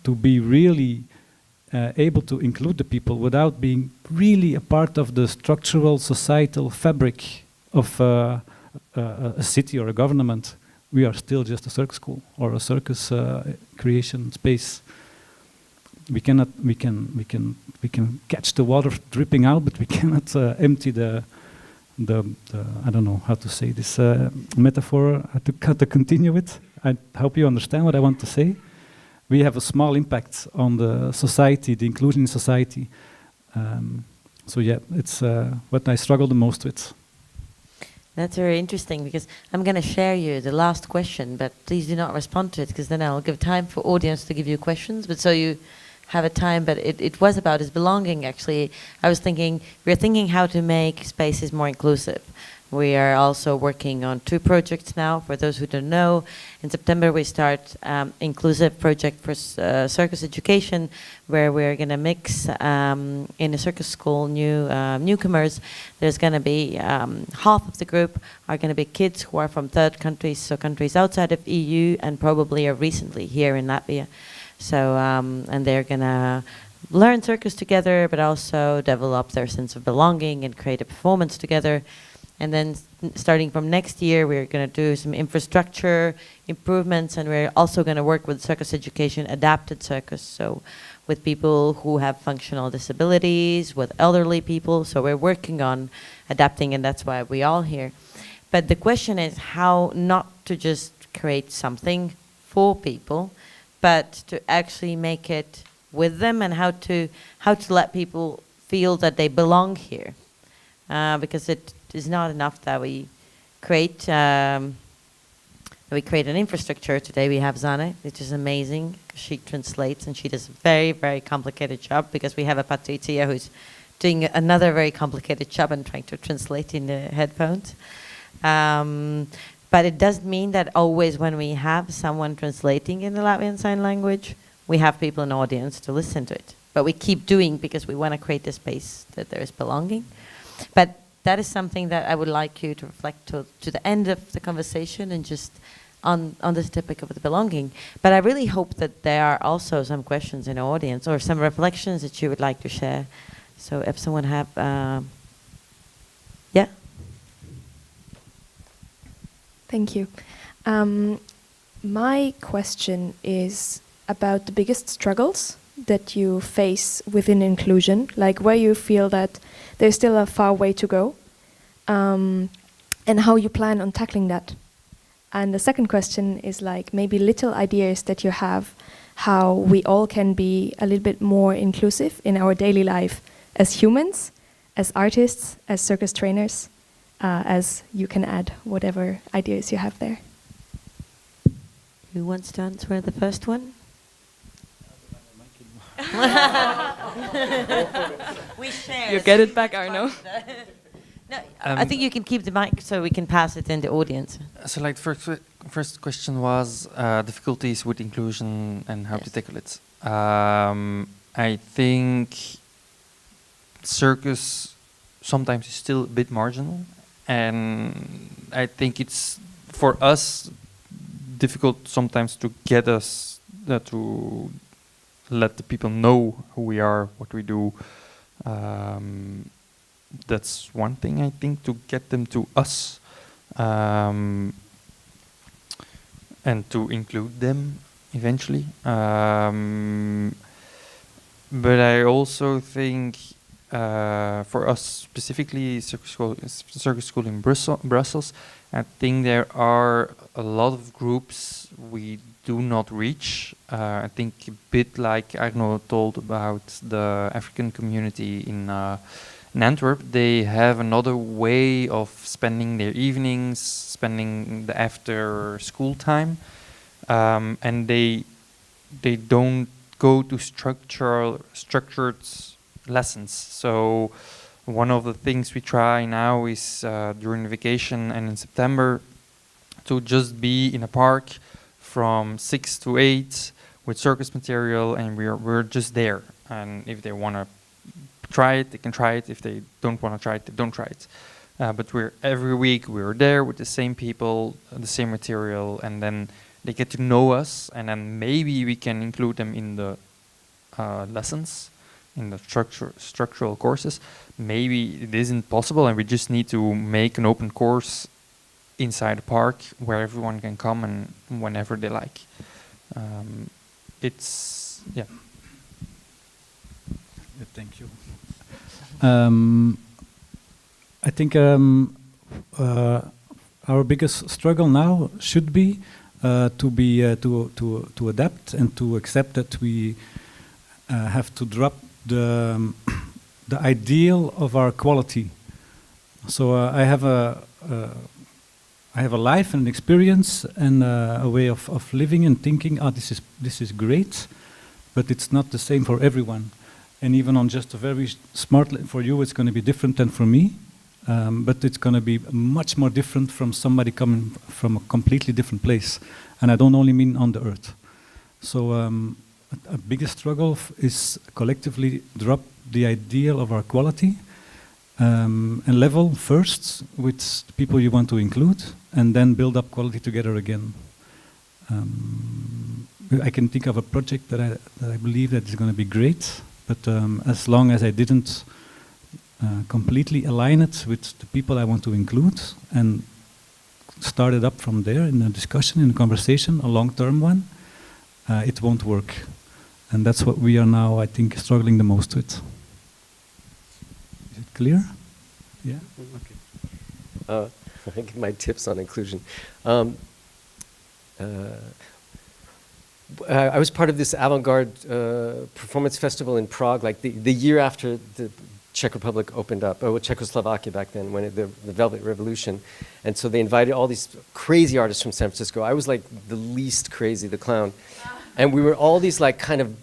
to be really able to include the people without being really a part of the structural societal fabric of a city or a government? We are still just a circus school or a circus creation space. We can catch the water dripping out, but we cannot empty the I don't know how to say this metaphor to continue it. I hope you understand what I want to say. We have a small impact on the society, the inclusion in society. So yeah, it's what I struggle the most with. That's very interesting because I'm going to share you the last question, but please do not respond to it because then I'll give time for audience to give you questions. But so you have a time, but it was about his belonging actually. We're thinking how to make spaces more inclusive. We are also working on 2 projects now. For those who don't know, in September we start inclusive project for circus education, where we're going to mix in a circus school newcomers. There's going to be half of the group are going to be kids who are from third countries, so countries outside of EU, and probably are recently here in Latvia. So and they're going to learn circus together, but also develop their sense of belonging and create a performance together. And then starting from next year, we're going to do some infrastructure improvements, and we're also going to work with circus education, adapted circus, so with people who have functional disabilities, with elderly people. So we're working on adapting, and that's why we're all here. But the question is how not to just create something for people, but to actually make it with them, and how to let people feel that they belong here, because it is not enough that we create an infrastructure. Today we have Zane, which is amazing. She translates and she does a very, very complicated job, because we have a Patricia who's doing another very complicated job and trying to translate in the headphones. But it does mean that always when we have someone translating in the Latvian Sign Language, we have people in the audience to listen to it. But we keep doing because we want to create a space that there is belonging. But that is something that I would like you to reflect to the end of the conversation, and just on this topic of the belonging. But I really hope that there are also some questions in the audience or some reflections that you would like to share. So if someone have, yeah. Thank you. My question is about the biggest struggles that you face within inclusion, like where you feel that there's still a far way to go, and how you plan on tackling that. And the second question is like maybe little ideas that you have, how we all can be a little bit more inclusive in our daily life as humans, as artists, as circus trainers, as you can add whatever ideas you have there. Who wants to answer the first one? We share. You get it back, Arno. No, I think you can keep the mic so we can pass it in the audience. So, like, first question was difficulties with inclusion and how to tackle it. I think circus sometimes is still a bit marginal, and I think it's for us difficult sometimes to get us to let the people know who we are, what we do. That's one thing, I think, to get them to us, and to include them eventually. But I also think for us specifically, Circus School in Brussels, I think there are a lot of groups we do not reach. I think a bit like Arno told about the African community in Antwerp, they have another way of spending their evenings, spending the after school time, and they don't go to structured lessons. So one of the things we try now is during vacation and in September to just be in a park from 6 to 8 with circus material, and we're just there. And if they want to try it, they can try it. If they don't want to try it, they don't try it. But every week we're there with the same people, the same material, and then they get to know us, and then maybe we can include them in the lessons, in the structural courses. Maybe it isn't possible, and we just need to make an open course inside the park where everyone can come and whenever they like. It's, yeah. Thank you. I think our biggest struggle now should be to adapt and to accept that we have to drop the ideal of our quality. So I have a life and an experience and a way of living and thinking. This is great, but it's not the same for everyone. And even on just a very smart for you, it's going to be different than for me. But it's going to be much more different from somebody coming from a completely different place. And I don't only mean on the earth. So a biggest struggle is collectively drop the ideal of our quality and level first with the people you want to include, and then build up quality together again. I can think of a project that I believe that is going to be great, but as long as I didn't completely align it with the people I want to include and start it up from there in a discussion, in a conversation, a long-term one, it won't work. And that's what we are now, I think, struggling the most with. Is it clear? Yeah? Okay. I give my tips on inclusion. I was part of this avant-garde performance festival in Prague, like the year after the Czech Republic opened up, or Czechoslovakia back then, when the Velvet Revolution. And so they invited all these crazy artists from San Francisco. I was like the least crazy, the clown. And we were all these like kind of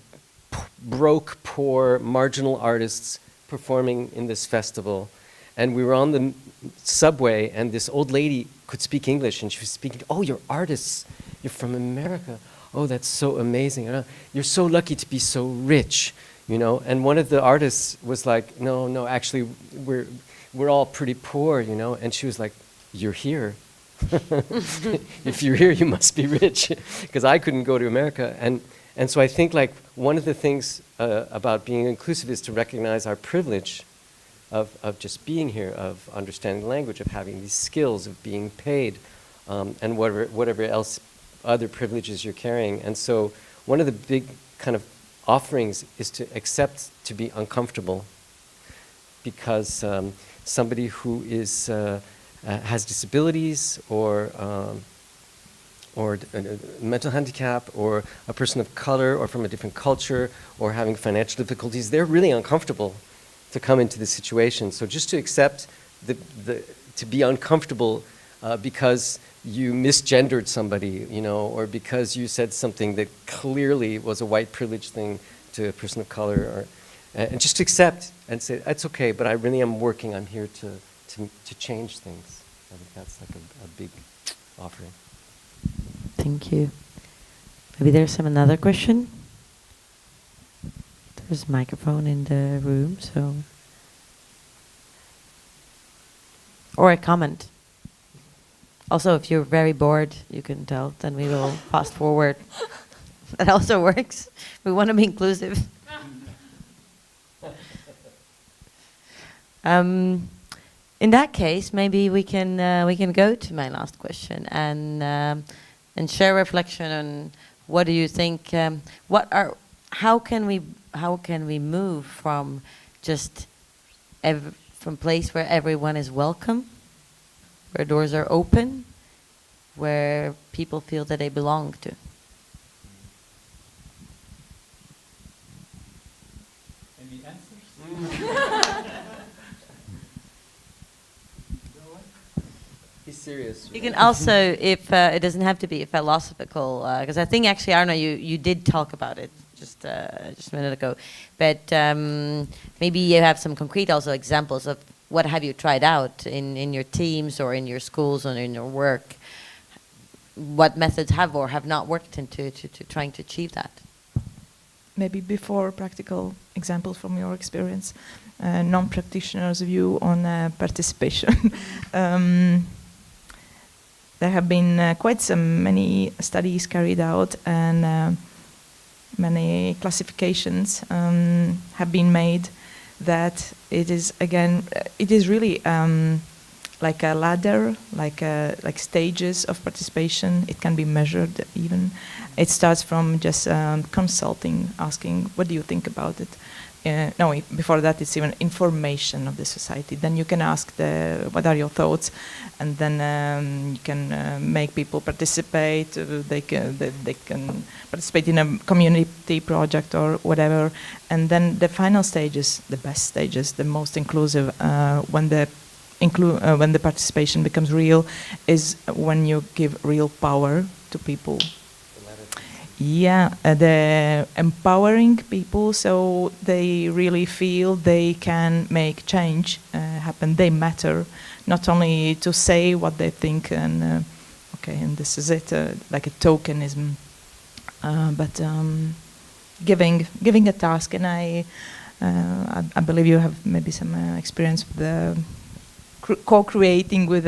broke, poor, marginal artists performing in this festival. And we were on the subway, and this old lady could speak English, and she was speaking, "Oh, you're artists, you're from America. Oh, that's so amazing. You're so lucky to be so rich." You know, and one of the artists was like, no, actually, we're all pretty poor, you know. And she was like, "You're here. If you're here, you must be rich," because I couldn't go to America. And so I think like one of the things about being inclusive is to recognize our privilege of just being here, of understanding the language, of having these skills, of being paid, and whatever else other privileges you're carrying. And so one of the big kind of offerings is to accept to be uncomfortable, because somebody who is has disabilities or mental handicap, or a person of color, or from a different culture, or having financial difficulties, they're really uncomfortable to come into this situation. So just to accept to be uncomfortable because you misgendered somebody, you know, or because you said something that clearly was a white privilege thing to a person of color, or and just to accept and say, "That's okay, but I really am working. I'm here to change things." I think that's like a big offering. Thank you. Maybe there's another question. There's a microphone in the room, so or a comment. Also, if you're very bored, you can tell, then we will fast forward. That also works. We want to be inclusive. In that case, maybe we can go to my last question and share reflection on what do you think? How can we move from just from place where everyone is welcome, where doors are open, where people feel that they belong to? Any answers? He's serious. You can also, if it doesn't have to be a philosophical, because I think actually, Arno, you did talk about it just a minute ago, but maybe you have some concrete also examples of what have you tried out in your teams or in your schools or in your work. What methods have or have not worked into trying to achieve that? Maybe before practical examples from your experience, non-practitioners' view on participation. There have been quite many studies carried out and many classifications have been made that it is really like a ladder, like stages of participation. It can be measured even. It starts from just consulting, asking, what do you think about it? Before that it's even information of the society. Then you can ask what are your thoughts, and then you can make people participate. They can participate in a community project or whatever. And then the final stages, the best stages, the most inclusive, when the participation becomes real, is when you give real power to people. The empowering people, so they really feel they can make change happen. They matter, not only to say what they think and and this is it, like a tokenism, but giving a task. And I believe you have maybe some experience with co-creating with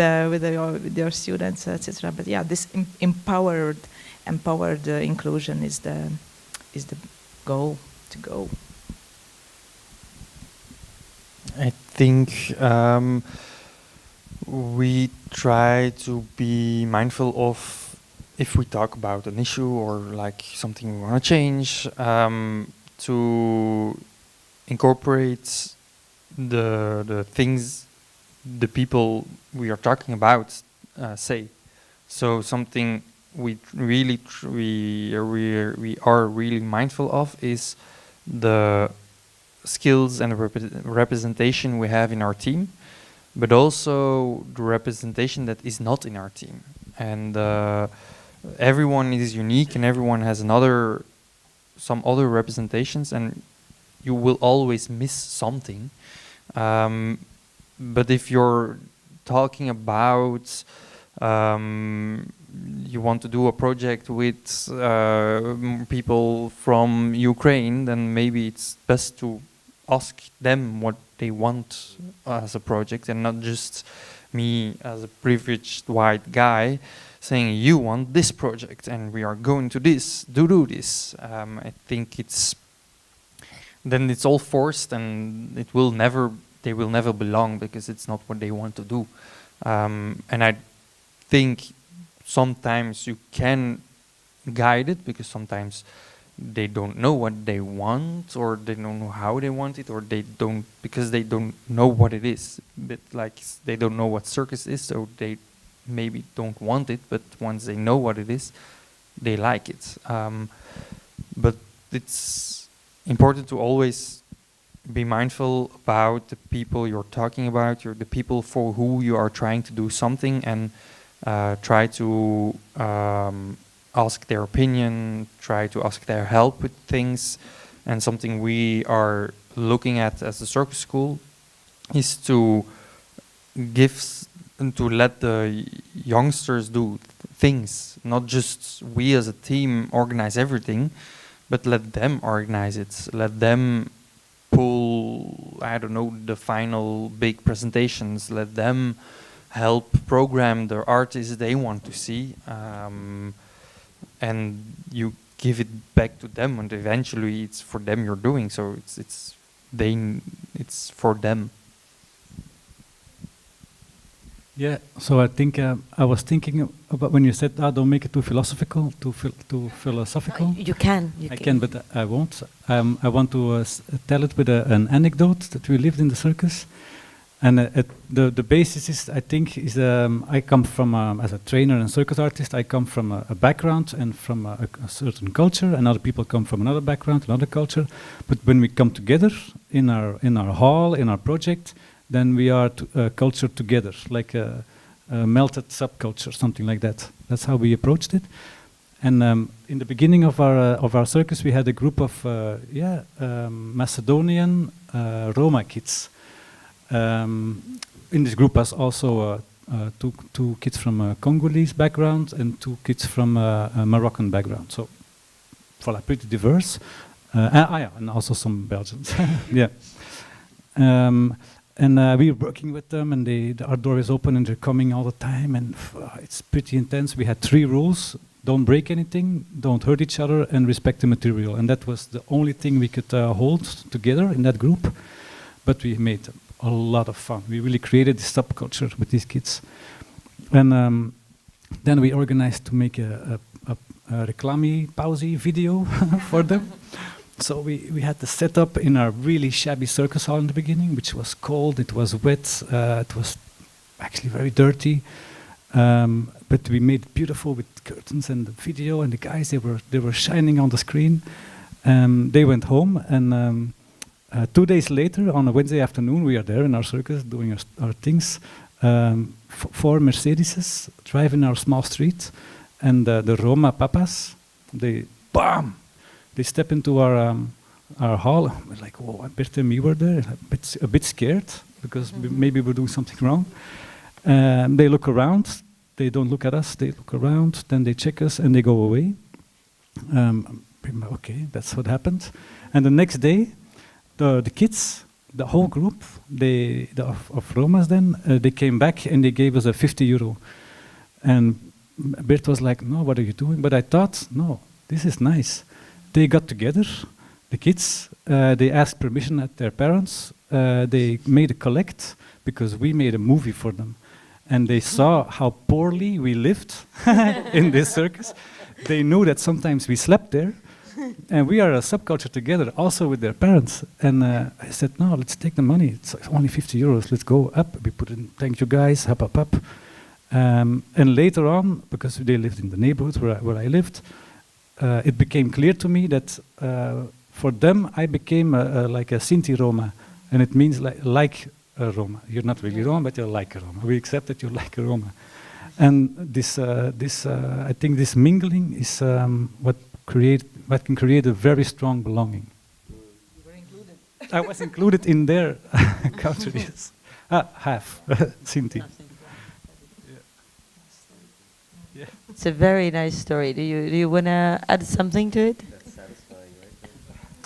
your students, etc. But this empowered inclusion is the goal to go. I think we try to be mindful of, if we talk about an issue or like something we want to change, to incorporate the things the people we are talking about say. So something we are really mindful of is the skills and representation we have in our team, but also the representation that is not in our team. And everyone is unique, and everyone has some other representations, and you will always miss something. But if you're talking about you want to do a project with people from Ukraine, then maybe it's best to ask them what they want as a project, and not just me as a privileged white guy saying you want this project and we are going to do this. I think then it's all forced, and they will never belong, because it's not what they want to do. And I think sometimes you can guide it, because sometimes they don't know what they want, or they don't know how they want it, or because they don't know what it is. But like, they don't know what circus is, so they maybe don't want it, but once they know what it is, they like it. But it's important to always be mindful about the people you're talking about, the people for who you are trying to do something, and try to ask their opinion, try to ask their help with things. And something we are looking at as a circus school is to let the youngsters do things, not just we as a team organize everything, but let them organize it, let them pull, the final big presentations, let them help program the artists they want to see, and you give it back to them, and eventually it's for them you're doing. So it's for them. Yeah, so I think I was thinking about when you said, don't make it too philosophical, too philosophical. You can. I can, but I won't. I want to tell it with an anecdote that we lived in the circus. And the basis is, I think, is I come from, as a trainer and circus artist, I come from a background and from a certain culture, and other people come from another background, another culture. But when we come together in our hall, in our project, then we are culture together, like a melted subculture, something like that. That's how we approached it. And in the beginning of our circus, we had a group of Macedonian Roma kids. In this group was also two kids from a Congolese background and 2 kids from a Moroccan background. So, voilà, pretty diverse. And also some Belgians. Yeah. And we were working with them, and our door is open, and they're coming all the time, and it's pretty intense. We had 3 rules: don't break anything, don't hurt each other, and respect the material. And that was the only thing we could hold together in that group. But we made a lot of fun. We really created this subculture with these kids. And then we organized to make a reclame pausie video for them. So we had the setup in our really shabby circus hall in the beginning, which was cold, it was wet, it was actually very dirty. But we made it beautiful with curtains and the video, and the guys, they were shining on the screen. They went home, and 2 days later, on a Wednesday afternoon, we are there in our circus doing our things. 4 Mercedeses drive in our small street, and the Roma papas, they step into our hall. We're like, whoa, Bertha and me were there, a bit scared, because maybe we're doing something wrong. They look around, they don't look at us, they look around, then they check us, and they go away. Okay, that's what happened. And the next day, the kids, the whole group, of Romas then, they came back and they gave us €50. And Bert was like, no, what are you doing? But I thought, no, this is nice. They got together, the kids, they asked permission at their parents, they made a collect, because we made a movie for them. And they saw how poorly we lived in this circus. They knew that sometimes we slept there, and we are a subculture together, also with their parents. And I said, no, let's take the money. It's only €50. Let's go up. We put in, thank you guys, up. And later on, because they lived in the neighborhood where I lived, it became clear to me that for them, I became like a Sinti Roma, and it means like a Roma. You're not really Roma, but you're like a Roma. We accept that you're like a Roma. And this I think this mingling is what can create a very strong belonging. You were included. I was included in their culture, yes. Half, Sinti. Yeah. It's a very nice story. Do you want to add something to it? That's satisfying,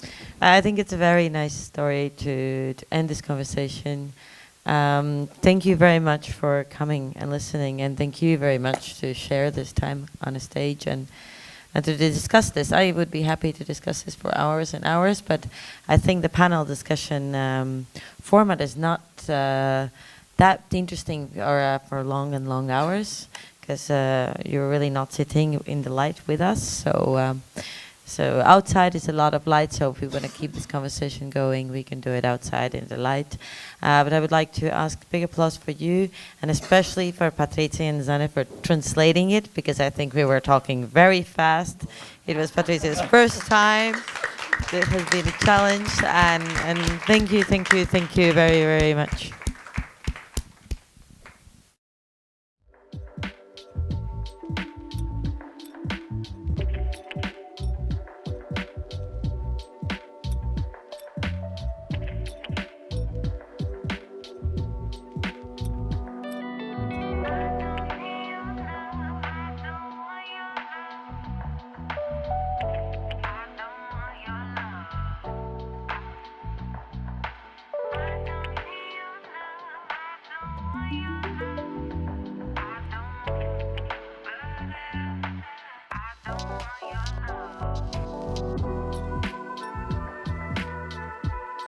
right? I think it's a very nice story to end this conversation. Thank you very much for coming and listening, and thank you very much to share this time on a stage and to discuss this. I would be happy to discuss this for hours and hours, but I think the panel discussion format is not that interesting for long and long hours, because you're really not sitting in the light with us. So outside is a lot of light, so if we want to keep this conversation going, we can do it outside in the light. But I would like to ask big applause for you, and especially for Patricia and Zanne for translating it, because I think we were talking very fast. It was Patricia's first time. This has been a challenge, and thank you very, very much. Are you